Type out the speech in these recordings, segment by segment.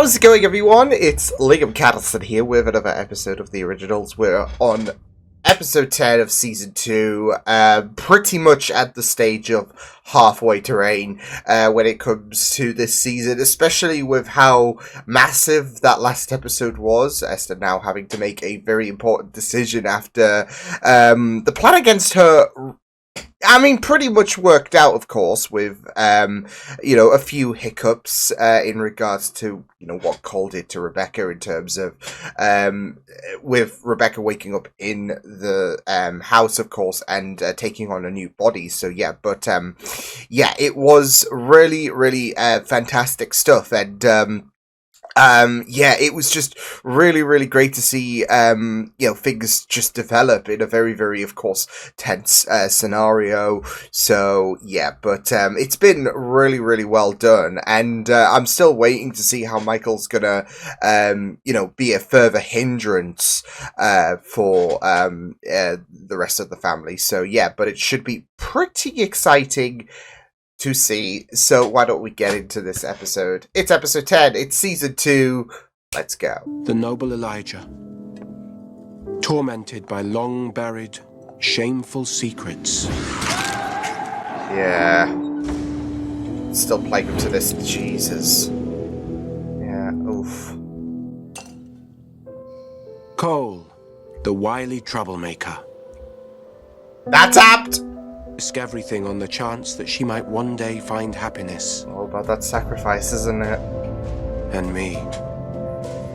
How's it going, everyone? It's Liam Cattleson here with another episode of The Originals. We're on episode 10 of season 2, pretty much at the stage of halfway terrain when it comes to this season, especially with how massive that last episode was. Esther now having to make a very important decision after the plan against her, pretty much worked out, of course, with, a few hiccups in regards to, what Cole did to Rebecca in terms of, with Rebecca waking up in the house, of course, and taking on a new body. So, it was really, really fantastic stuff. And, it was just really, really great to see, things just develop in a very, very, of course, tense scenario. So, it's been really, really well done. And I'm still waiting to see how Michael's gonna, be a further hindrance for the rest of the family. So, but it should be pretty exciting to see. So why don't we get into this episode? It's episode 10. It's season 2. Let's go. The noble Elijah, tormented by long-buried, shameful secrets. Yeah. Still plagued to this. Jesus. Yeah, oof. Cole, the wily troublemaker. That's apt! Risk everything on the chance that she might one day find happiness. All about that sacrifice, isn't it? And me,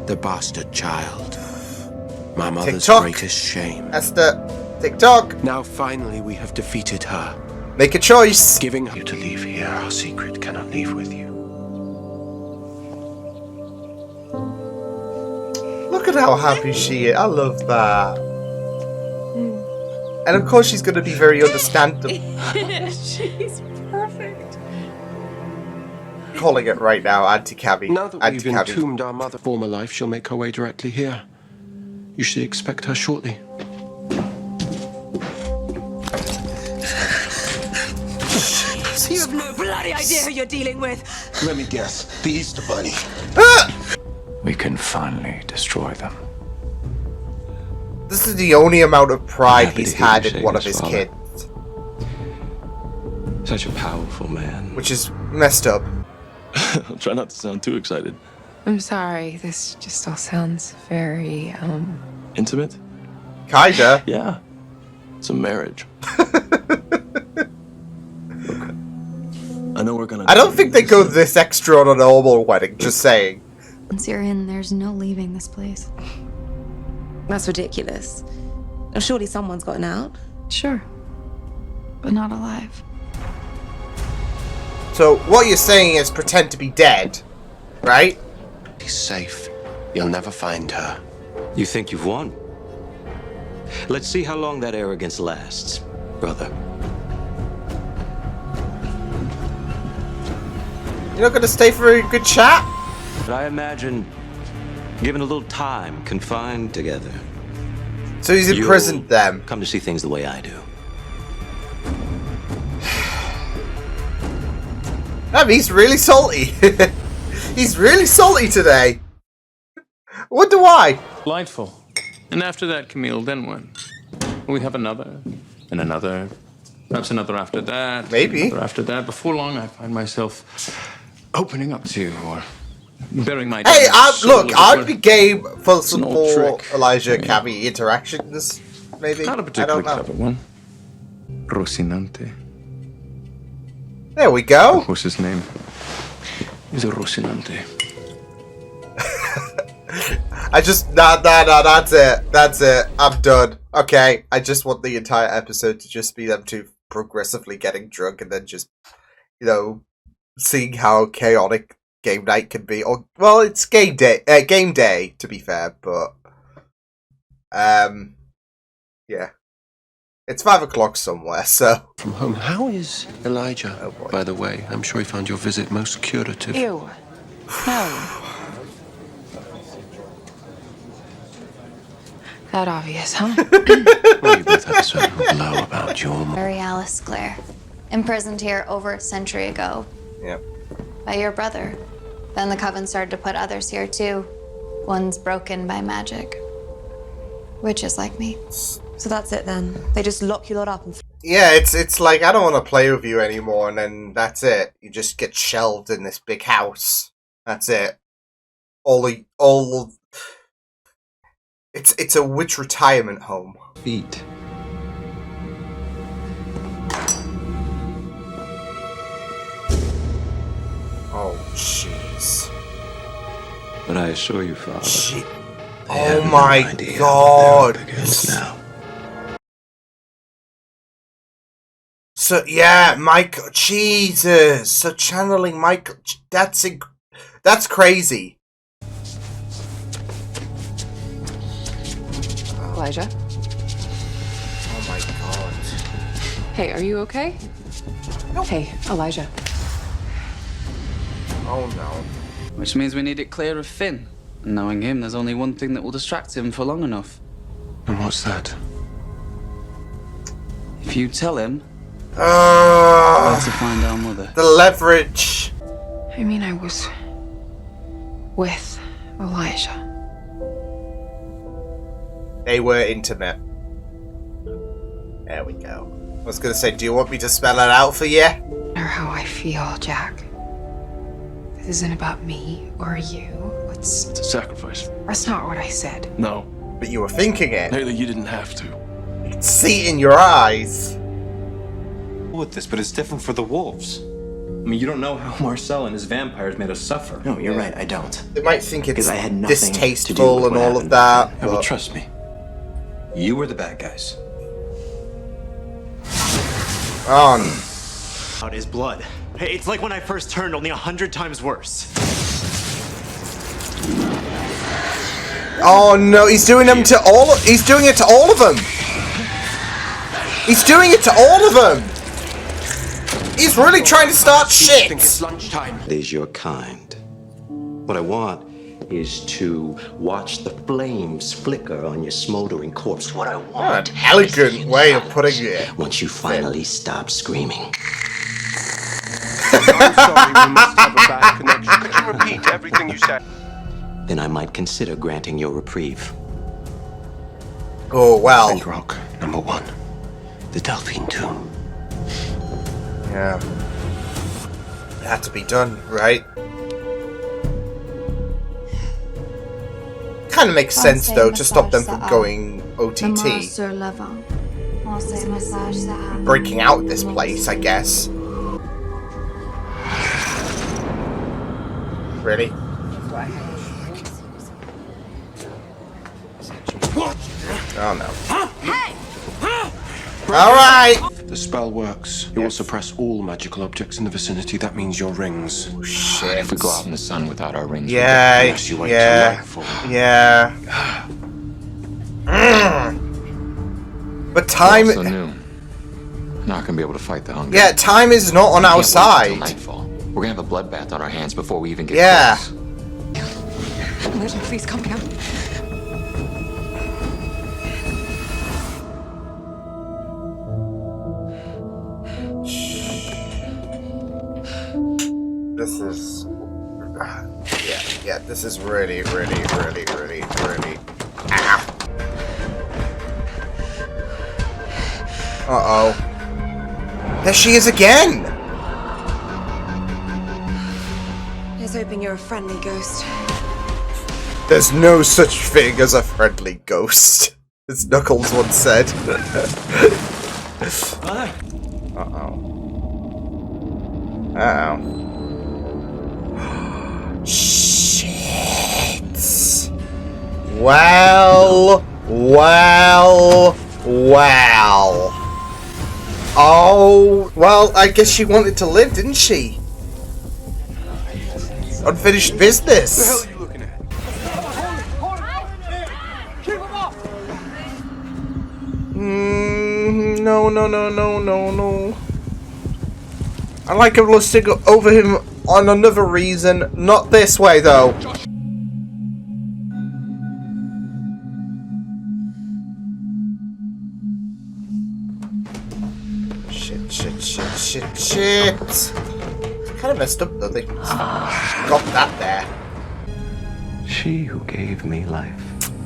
the bastard child. My mother's TikTok. Greatest shame. Esther, TikTok. Now finally we have defeated her. Make a choice. Giving her to leave here, our secret cannot leave with you. Look at how happy she is. I love that. And of course she's going to be very understandable. She's perfect. Calling it right now, Auntie Cabby. Now that we've entombed our mother's former life, she'll make her way directly here. You should expect her shortly. You have no bloody idea who you're dealing with. Let me guess. The Easter Bunny. We can finally destroy them. This is the only amount of pride Happy he's to hear had you in say one of this, his Father. kids. Such a powerful man. Which is messed up. I'll try not to sound too excited. I'm sorry. This just all sounds very, Intimate? Kinda. Yeah. It's a marriage. Look, I know we're gonna... I don't think they go this extra on a normal wedding, just saying. Once you're in, there's no leaving this place. That's ridiculous. Surely someone's gotten out. Sure. But not alive. So, what you're saying is pretend to be dead, right? She's safe. You'll never find her. You think you've won? Let's see how long that arrogance lasts, brother. You're not going to stay for a good chat? But I imagine, given a little time confined together, So he's imprisoned them. come to see things the way I do. He's really salty. He's really salty today. Wonder why. Delightful. And after that, Camille, then what? We have another, and another, perhaps another after that. Maybe. Another after that. Before long, I find myself opening up to you, or burying my... Hey, soul, look, as it I'd were. be game for some an old more trick. Elijah Yeah. Cabby interactions, maybe. Not a I particularly don't know. clever one. Rocinante. There we go. What's his name? He's a Rocinante. I just that's it. I'm done. Okay, I just want the entire episode to just be them two progressively getting drunk and then just, seeing how chaotic game night can be. Or well, it's game day to be fair, but yeah, it's 5 o'clock somewhere. So From home. How is Elijah, Oh, boy. by the way? I'm sure he found your visit most curative. Ew. No. That obvious, huh? Well, you both had a certain glow about your... Mary Alice Clare. Imprisoned here over a century ago. Yep. By your brother. Then the Coven started to put others here too. Ones broken by magic. Witches like me. So that's it then. They just lock you lot up and Yeah, it's like, I don't want to play with you anymore, and then that's it. You just get shelved in this big house. That's it. It's a witch retirement home. Feet. Oh, jeez. But I assure you, Father, Oh my god! Now. So yeah, Michael. Jesus. So channeling Michael. That's crazy. Elijah? Oh my god. Hey, are you okay? Nope. Hey, Elijah. Oh no. Which means we need it clear of Finn. And knowing him, there's only one thing that will distract him for long enough. And what's that? If you tell him where to find our mother. The leverage. I mean, I was with Elijah. They were intimate. There we go. I was gonna say, do you want me to spell it out for you? Or how I feel, Jack. This isn't about me or you. It's a sacrifice. That's not what I said. No. But you were thinking it. Lately, you didn't have to. You can see it in your eyes. With this, but it's different for the wolves. I mean, you don't know how Marcel and his vampires made us suffer. No, you're right, I don't. They might think it's I had nothing to do distasteful with and what all happened. of that. Yeah, well, trust me. You were the bad guys. On. Out his blood. It's like when I first turned, only 100 times worse. Oh no, he's doing them to all. He's doing it to all of them. He's doing it to all of them. He's really trying to start shit. It's lunchtime. is your kind. What I want is to watch the flames flicker on your smoldering corpse. What I want An elegant way of putting it. once you finally stop screaming. I'm sorry, we must have a bad connection. Could you repeat everything you said? Then I might consider granting your reprieve. Oh well. Big Rock, number 1. The Delphine Tomb. Yeah. It had to be done, right? Kind of makes sense though to stop them from going OTT. Breaking out this place, I guess. Really? Oh no. Alright! The spell works. It will suppress all magical objects in the vicinity. That means your rings. Oh, shit. If we go out in the sun without our rings, Yeah, Unless you wait till yeah, nightfall. yeah. But time... we're also new. Not gonna be able to fight the hunger. Yeah, time is not on We our can't wait until side. nightfall. We're gonna have a bloodbath on our hands before we even get Yeah. close. Elijah, please calm down. This is... Yeah, this is really... Ah. Uh-oh. There she is again! Here's hoping you're a friendly ghost. There's no such thing as a friendly ghost, as Knuckles once said. Uh-oh. Uh-oh. Shit. Well. Oh, well, I guess she wanted to live, didn't she? Unfinished business. What the hell are you looking at? No. I like him lusting over him on another reason. Not this way, though. Shit. Kind of messed up though. They got that there. She who gave me life.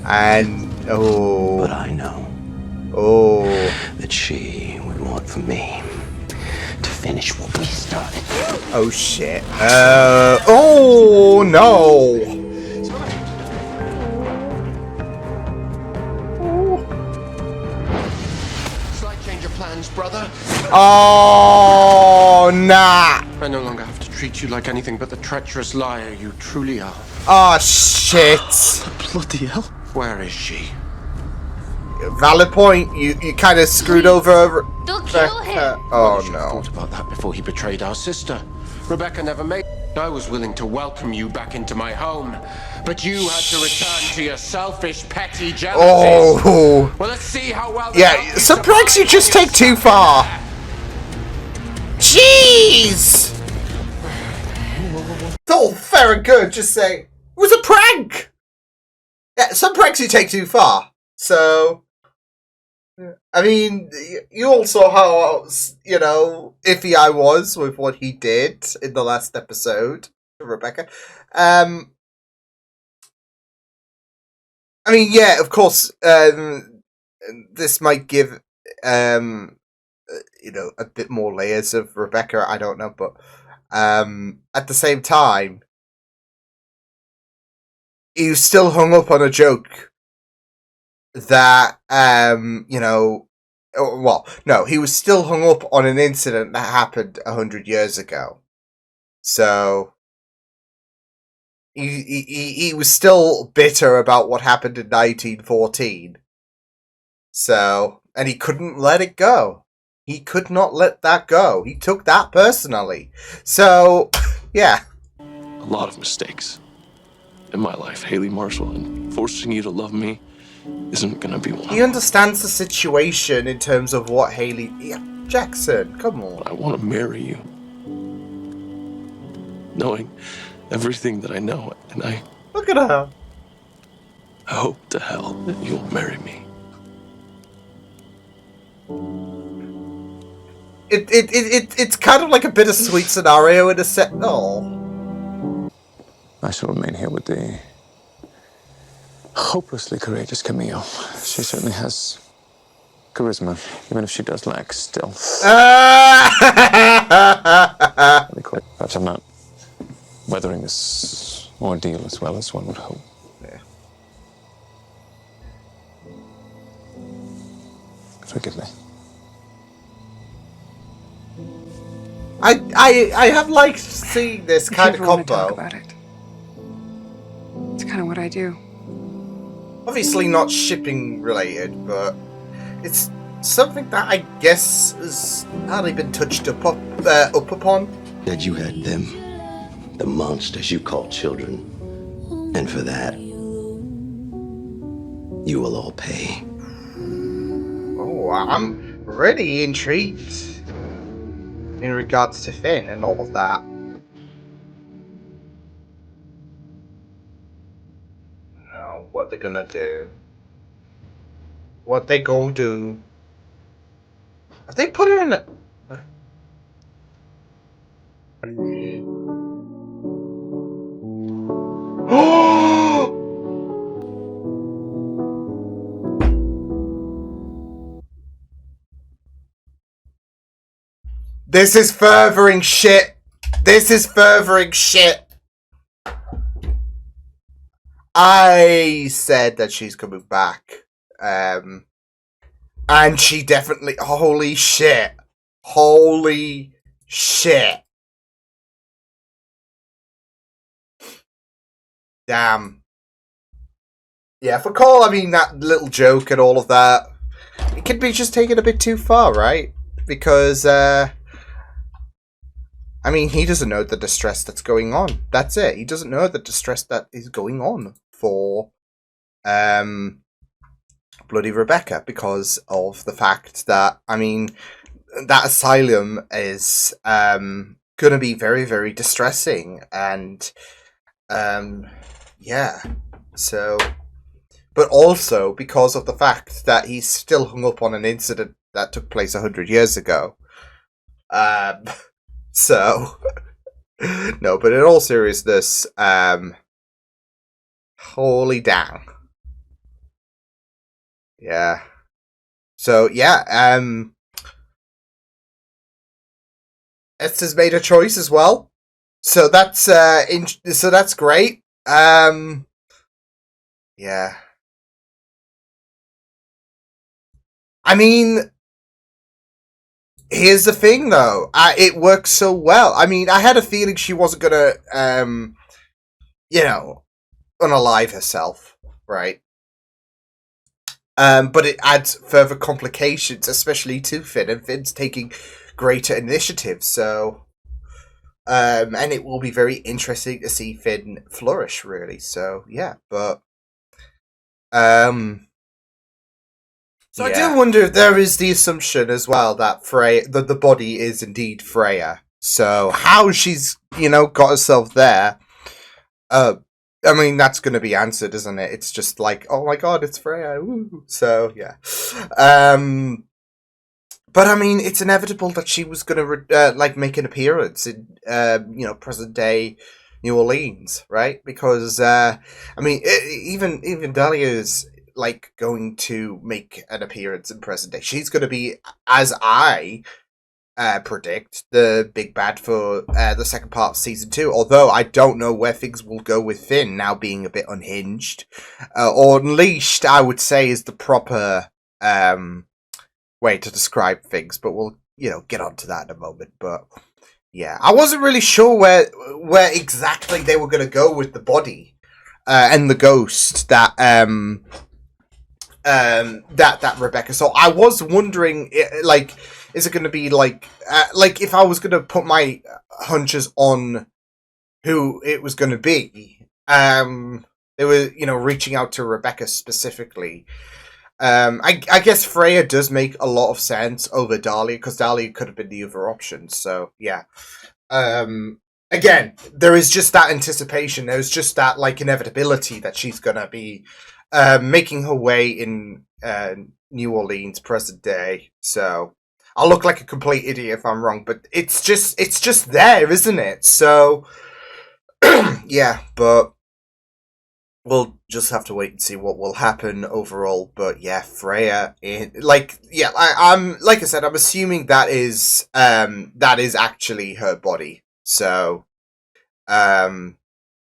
And But I know that she would want for me to finish what we started. Oh shit. Oh no. Slight change of plans, brother. Oh nah. I no longer have to treat you like anything but the treacherous liar you truly are. Oh shit. Bloody hell. Where is she? Valid point. You kind of screwed over. They'll kill him. Oh I no. thought about that before he betrayed our sister. Rebecca never made. I was willing to welcome you back into my home, but you had to return to your selfish, petty jealousies. Oh. Well, let's see how well. Yeah, some pranks you just take too far. Jeez. Oh, fair and good. Just say it was a prank. Yeah, some pranks you take too far. So, I mean, you all saw how, you know, iffy I was with what he did in the last episode, Rebecca. I mean, yeah, of course, this might give, you know, a bit more layers of Rebecca, I don't know, but, at the same time, he still hung up on a joke that, you know, well, no, he was still hung up on an incident that happened 100 years ago. So, he was still bitter about what happened in 1914. So, and he couldn't let it go. He could not let that go. He took that personally. So, yeah. A lot of mistakes in my life, Haley Marshall, and forcing you to love me isn't gonna be one. He understands the situation in terms of what Haley... Yeah, Jackson, come on. I want to marry you, knowing everything that I know, and I Look at her. hope to hell that you'll marry me. It's kind of like a bittersweet scenario in a set. Oh. I shall remain here with the hopelessly courageous Camille. She certainly has charisma, even if she does lack stealth. Perhaps I'm not weathering this ordeal as well as one would hope. Yeah. Forgive me. I have liked seeing this kind of Want to talk combo. about it. It's kind of what I do. Obviously not shipping related, but it's something that I guess has hardly been touched up upon. That you had them, the monsters you call children, and for that, you will all pay. Oh, I'm really intrigued in regards to Finn and all of that. Now, what they're gonna do? What they gonna do? Have they put her in a... This is furthering shit. This is furthering shit. I said that she's coming back. And she definitely... Holy shit. Holy shit. Damn. Yeah, for Cole, I mean, that little joke and all of that, it could be just taken a bit too far, right? Because, I mean, he doesn't know the distress that's going on. That's it. He doesn't know the distress that is going on for, bloody Rebecca, because of the fact that, I mean, that asylum is, gonna be very, very distressing, and, yeah, so, but also because of the fact that he's still hung up on an incident that took place 100 years ago. So, No, but in all seriousness, holy damn. Yeah. So yeah, Esther's made a choice as well. So that's so that's great. Yeah. I mean, here's the thing though. It works so well. I mean, I had a feeling she wasn't gonna you know, unalive herself, right? But it adds further complications, especially to Finn, and Finn's taking greater initiative, so and it will be very interesting to see Finn flourish, really. So yeah, but so I do wonder if there is the assumption as well that Freya, that the body is indeed Freya. So how she's got herself there, I mean that's going to be answered, isn't it? It's just like, oh my god, it's Freya. Woo. So yeah, but I mean it's inevitable that she was going to like make an appearance in present day New Orleans, right? Because I mean even Dahlia's like going to make an appearance in present day. She's going to be, as I predict, the big bad for the second part of season 2. Although I don't know where things will go with Finn now being a bit unhinged, or unleashed, I would say is the proper way to describe things. But we'll get onto that in a moment. But yeah, I wasn't really sure where exactly they were going to go with the body and the ghost that that Rebecca. So I was wondering, like, is it going to be like if I was going to put my hunches on who it was going to be, they were reaching out to Rebecca specifically. I guess Freya does make a lot of sense over Dahlia, because Dahlia could have been the other option. So yeah. Again, there is just that anticipation. There's just that like inevitability that she's gonna be making her way in New Orleans present day. So I'll look like a complete idiot if I'm wrong, but it's just there, isn't it? So yeah, but we'll just have to wait and see what will happen overall. But yeah, Freya, I'm like I said, I'm assuming that is actually her body. So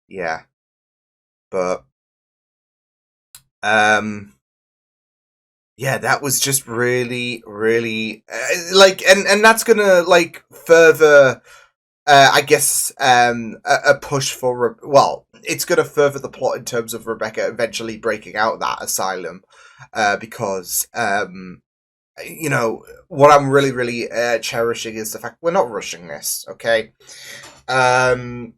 yeah, but yeah, that was just really, really and that's gonna like further, I guess, a push for it's gonna further the plot in terms of Rebecca eventually breaking out of that asylum, because what I'm really, really cherishing is the fact we're not rushing this, okay, and.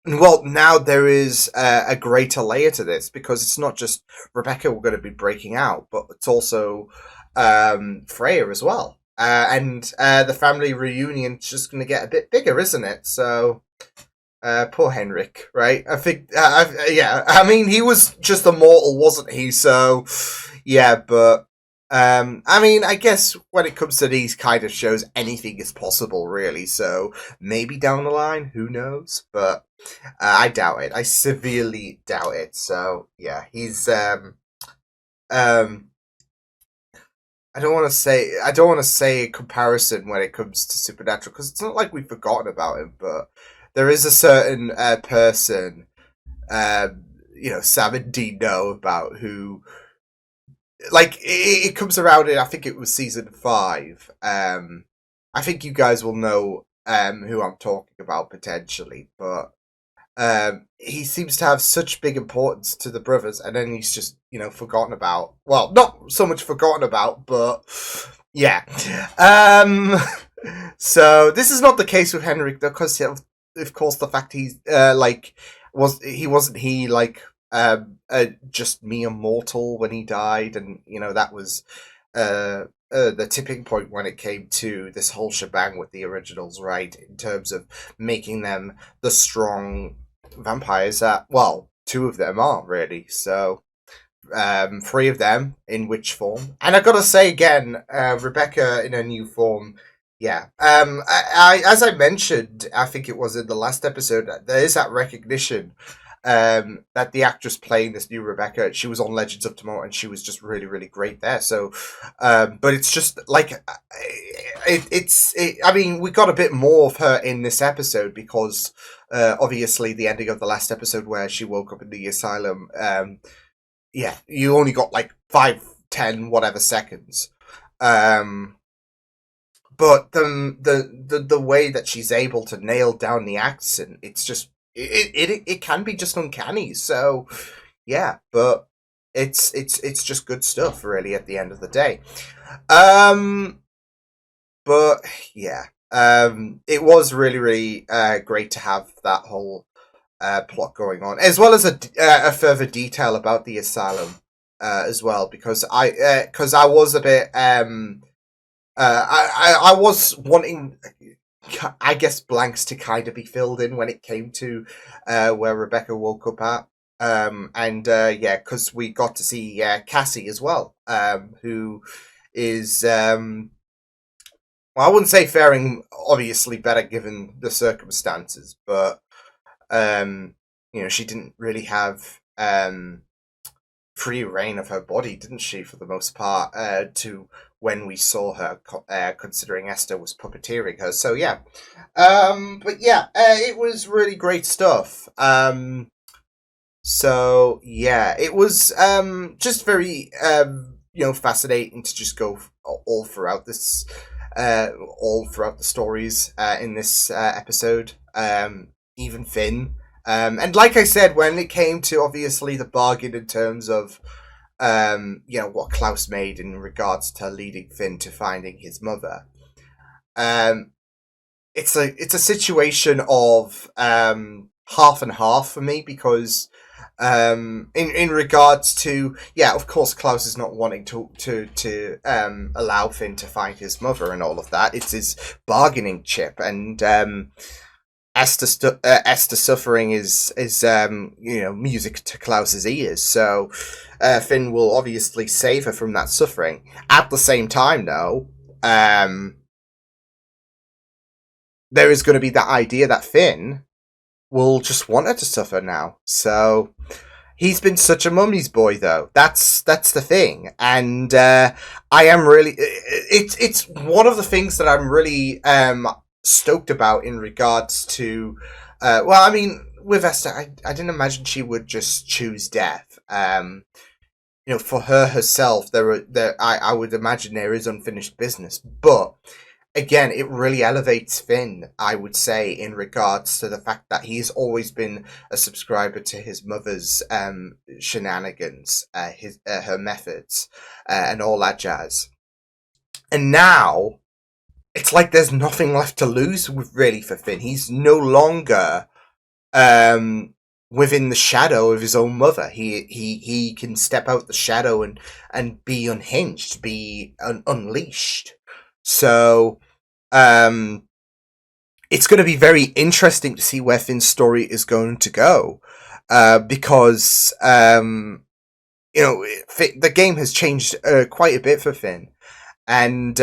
Well, now there is a greater layer to this, because it's not just Rebecca we're going to be breaking out, but it's also Freya as well. And the family reunion's just going to get a bit bigger, isn't it? So, poor Henrik, right? I think, yeah, I mean, he was just a mortal, wasn't he? So, yeah, but I mean, I guess when it comes to these kind of shows, anything is possible, really. So maybe down the line, who knows? But I doubt it. I severely doubt it. So yeah, he's I don't want to say a comparison when it comes to Supernatural, because it's not like we've forgotten about him, but there is a certain person, Sam and Dean know about, who. Like, it comes around in, I think it was season 5. I think you guys will know who I'm talking about, potentially. But he seems to have such big importance to the brothers, and then he's just, forgotten about. Well, not so much forgotten about, but yeah. So, this is not the case with Henrik, because, of course, the fact he's, wasn't he, just mere mortal when he died, and that was the tipping point when it came to this whole shebang with the originals, right? In terms of making them the strong vampires that, well, 2 of them are really. So 3 of them in witch form, and I gotta say again, Rebecca in her new form, yeah. As I mentioned, I think it was in the last episode, there is that recognition that the actress playing this new Rebecca, she was on Legends of Tomorrow, and she was just really, really great there. So, but it's just like I mean, we got a bit more of her in this episode because obviously the ending of the last episode where she woke up in the asylum. Yeah, you only got like 5, 10, whatever seconds. But the way that she's able to nail down the accent, it's just it can be just uncanny. So yeah, but it's just good stuff really at the end of the day. But yeah, it was really really great to have that whole plot going on, as well as a further detail about the asylum as well, because I was a bit I was wanting, I guess, blanks to kind of be filled in when it came to where Rebecca woke up at. And yeah, because we got to see Cassie as well, who is, well, I wouldn't say faring obviously better given the circumstances, but you know, she didn't really have free reign of her body, didn't she, for the most part, to when we saw her, considering Esther was puppeteering her. So yeah, but yeah, it was really great stuff. So yeah, it was just very you know, fascinating to just go all throughout this, all throughout the stories in this episode. Even Finn. And like I said, when it came to obviously the bargain in terms of you know, what Klaus made in regards to leading Finn to finding his mother, it's a situation of half and half for me, because in regards to, yeah, of course Klaus is not wanting to allow Finn to find his mother and all of that. It's his bargaining chip, and Esther suffering is you know, music to Klaus's ears. So Finn will obviously save her from that suffering. At the same time, though, there is going to be that idea that Finn will just want her to suffer now. So he's been such a mummy's boy, though. That's the thing, and I am really. It's one of the things that I'm really stoked about in regards to. Well, I mean, with Esther, I didn't imagine she would just choose death. You know, for her herself, I would imagine there is unfinished business, but again, it really elevates Finn, I would say, in regards to the fact that he's always been a subscriber to his mother's shenanigans, her methods, and all that jazz. And now, it's like there's nothing left to lose really for Finn. He's no longer within the shadow of his own mother. He can step out the shadow and be unhinged, be unleashed. So, it's going to be very interesting to see where Finn's story is going to go, because you know, the game has changed quite a bit for Finn, and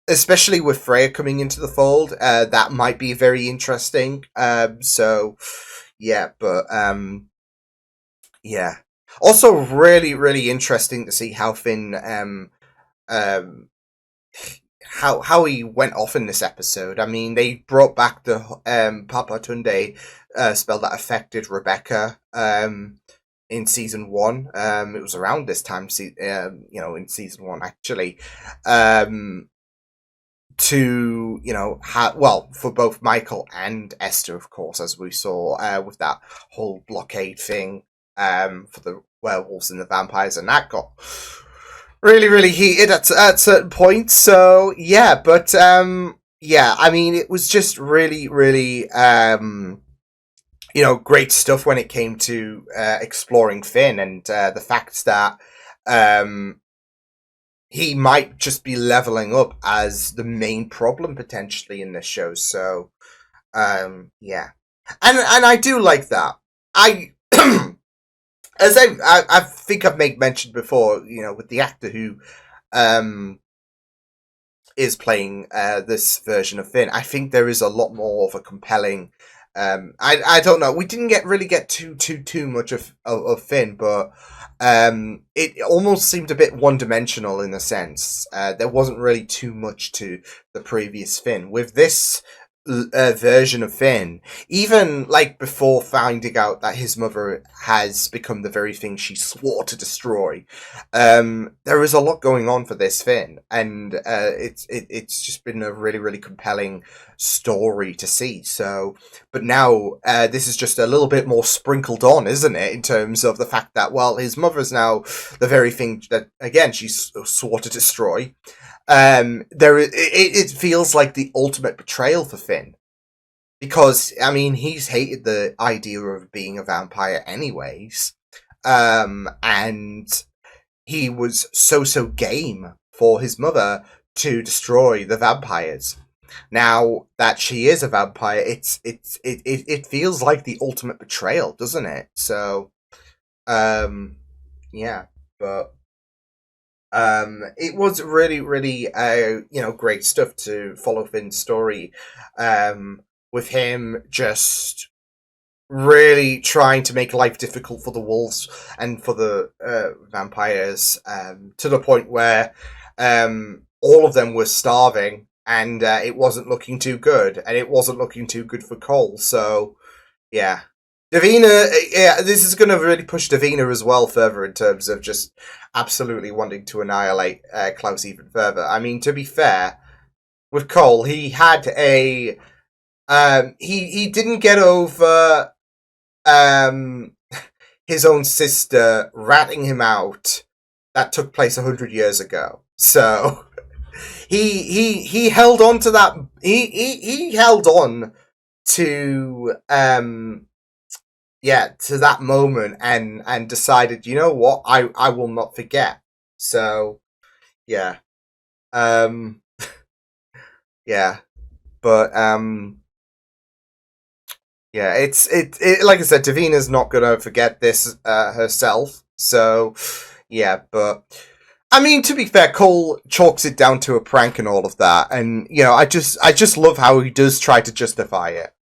especially with Freya coming into the fold, that might be very interesting. So, yeah, but yeah, also really really interesting to see how Finn how he went off in this episode. I mean, they brought back the Papa Tunde spell that affected Rebecca in season 1. It was around this time, you know, in season 1 actually. To, you know, well, for both Michael and Esther, of course, as we saw with that whole blockade thing for the werewolves and the vampires, and that got really, really heated at certain points. So yeah, but yeah, I mean, it was just really, really you know, great stuff when it came to exploring Finn, and the fact that he might just be leveling up as the main problem potentially in this show. So yeah, and I do like that. As I think I've made mention before, you know, with the actor who is playing this version of Finn. I think there is a lot more of a compelling. I don't know. We didn't really get too much of Finn, but it almost seemed a bit one dimensional in a sense. There wasn't really too much to the previous Finn. With this version of Finn, even like before finding out that his mother has become the very thing she swore to destroy, there is a lot going on for this Finn, and it's just been a really compelling story to see. So, but now this is just a little bit more sprinkled on, isn't it, in terms of the fact that, well, his mother's now the very thing that again she swore to destroy. It feels like the ultimate betrayal for Finn, because I mean he's hated the idea of being a vampire anyways, and he was so game for his mother to destroy the vampires. Now that she is a vampire, it feels like the ultimate betrayal, doesn't it? So, yeah, but. It was really, great stuff to follow Finn's story, with him just really trying to make life difficult for the wolves and for the vampires, to the point where all of them were starving, and it wasn't looking too good, and it wasn't looking too good for Cole. So, yeah. Davina, this is going to really push Davina as well further in terms of just absolutely wanting to annihilate Klaus even further. I mean, to be fair, with Cole, he had a he didn't get over his own sister ratting him out. That took place 100 years ago. So he held on to that. He held on to to that moment and decided, you know what, I will not forget. So, yeah. Yeah. But, yeah, it's like I said, Davina's not gonna forget this, herself. So, yeah, but, I mean, to be fair, Cole chalks it down to a prank and all of that. And, you know, I just love how he does try to justify it,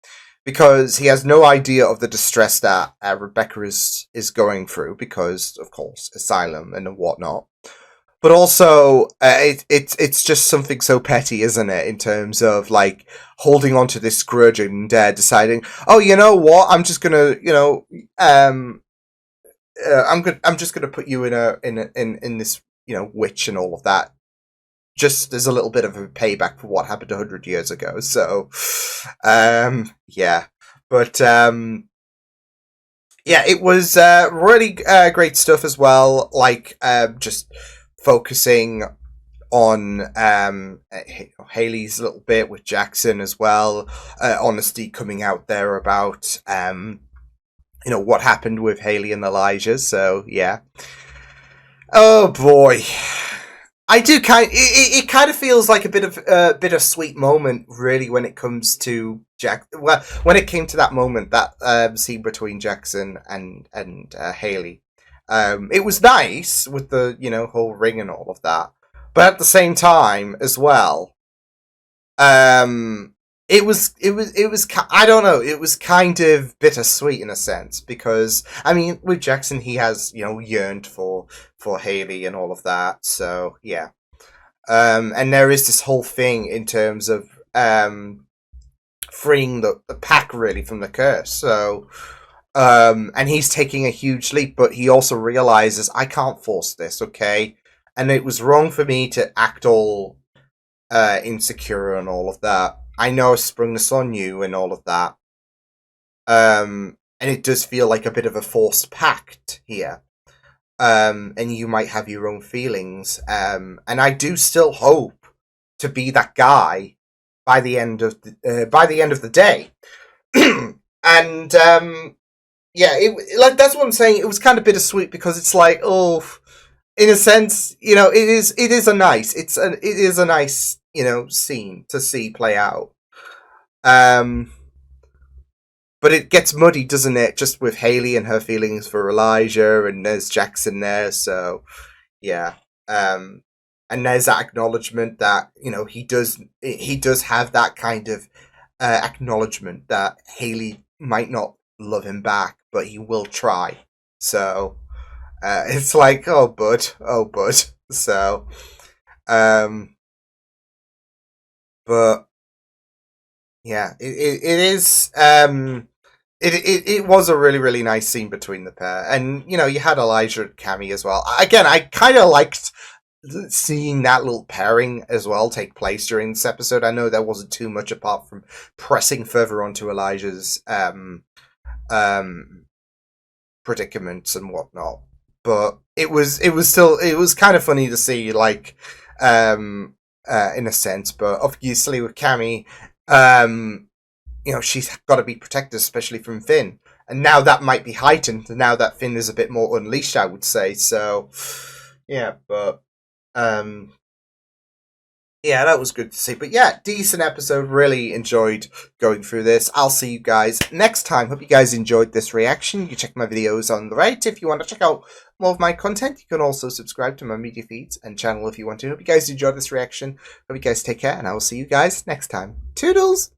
because he has no idea of the distress that Rebecca is going through, because, of course, asylum and whatnot. But also, it's just something so petty, isn't it? In terms of like holding on to this grudge and deciding, oh, you know what? I'm just gonna, I'm just gonna put you in this, witch and all of that. Just as a little bit of a payback for what happened 100 years ago. So, yeah, but yeah, it was really great stuff as well. Like just focusing on Haley's little bit with Jackson as well. Honesty coming out there about what happened with Haley and Elijah. So yeah. Oh boy. I do it kind of feels like a bit of bittersweet moment, really, when it comes to Well, when it came to that moment, that scene between Jackson and Haley, it was nice with the whole ring and all of that, but at the same time as well, it was I don't know, it was kind of bittersweet in a sense, because I mean with Jackson he has yearned for Haley and all of that, so yeah, and there is this whole thing in terms of freeing the pack really from the curse, so and he's taking a huge leap, but he also realizes I can't force this, okay, and it was wrong for me to act all insecure and all of that. I know I sprung this on you and all of that. And it does feel like a bit of a forced pact here. And you might have your own feelings. And I do still hope to be that guy by the end of the day. And yeah, like that's what I'm saying. It was kind of bittersweet, because it's like, oh, in a sense, it is a nice scene to see play out. But it gets muddy, doesn't it? Just with Haley and her feelings for Elijah, and there's Jackson there, so yeah. and there's that acknowledgement that, you know, he does have that kind of acknowledgement that Haley might not love him back, but he will try. So it's like, oh bud. So but yeah, it is it was a really, really nice scene between the pair. And, you know, you had Elijah and Cammy as well. Again, I kind of liked seeing that little pairing as well take place during this episode. I know there wasn't too much apart from pressing further onto Elijah's predicaments and whatnot. But it was kind of funny to see, like, in a sense. But obviously with Cammy, you know, she's got to be protected, especially from Finn. And now that might be heightened, now that Finn is a bit more unleashed, I would say. So, yeah, but, yeah, that was good to see. But yeah, decent episode. Really enjoyed going through this. I'll see you guys next time. Hope you guys enjoyed this reaction. You can check my videos on the right. If you want to check out more of my content, you can also subscribe to my media feeds and channel if you want to. Hope you guys enjoyed this reaction. Hope you guys take care, and I will see you guys next time. Toodles!